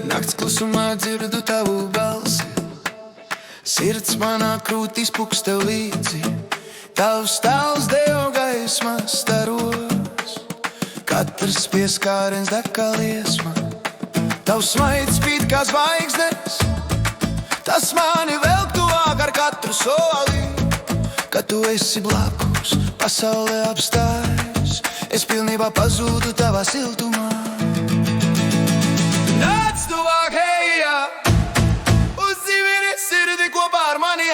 Nakts klusumā dzirdu tavu balsi, sirds manā krūtīs pukst tev līdzi. Tavs tēls dejo gaismā staros, katrs pieskāriens deg kā liesma. Tavs smaids spīd kā zvaigznes, tas mani vēl tuvāk ar katru soli. Kad tu esi blakus, pasaule apstājas, es pilnībā pazūdu tavā siltumā. Nāc tuvāk, hejā, uzdzīvini sirdi kopā ar mani,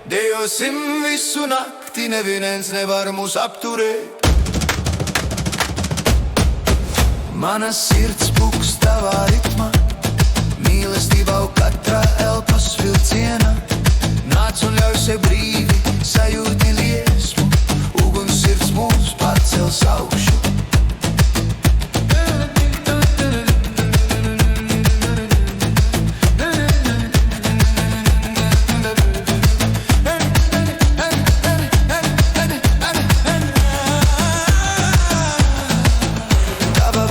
dejosim visu nakti, neviens nevar mūs apturēt. Mana sirds pukst tavā ritmā, mīlestībā katrā elpas vilcienā. Nāc un ļauj sev brīvi, sajūti liesmu, uguns sirds mūs pacels augšu.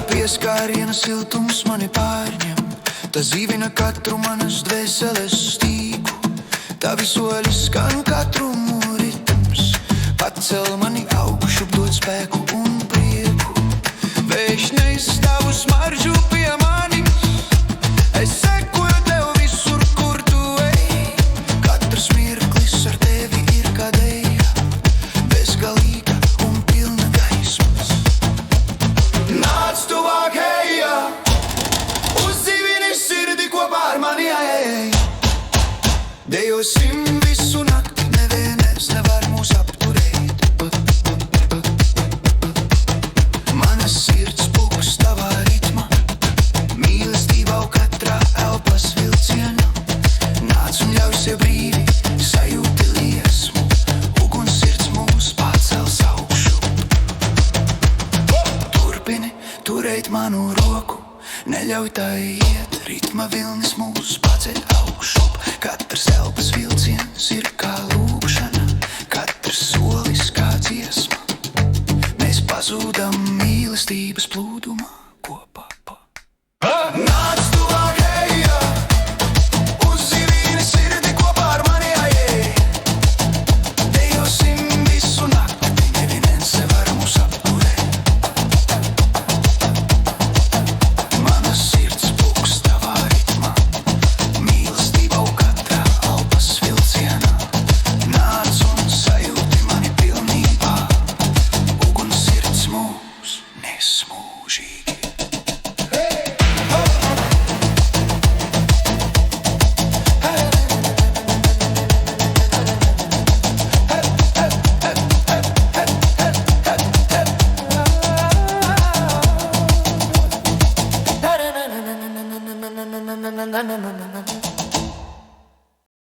Pieskāriena siltums mani pārņem, tas dzīvina katru manas dvēseles stīgu. Tavi soļi skan katru ritms, pacel mani augšu, dod spēku un prieku. Vējš nes tavu smaržu pie manis, es sekoju tev visur, kur tu ej. Katrs mirklis ar tevi ir kā deja, bezgalīga un pilna gaismas. Nāc tuvāk, hejā, uzdzīvini sirdi kopā ar mani, dejosim visu nakti, neviens nevar mūs apturēt. Mana sirds pukst tavā ritmā, mīlestībā katrā elpas vilcienā. Nāc un ļauj sev brīvi, sajūti liesmu, uguns sirds mūs pacels augšu. Turpini turēt manu roku, neļauj tai iet, ritma vilnis mūs paceļ augšu. Katrs elpas vilciens ir kā lūgšana, katrs solis kā dziesma. Mēs pazūdam mīlestības plūsmā.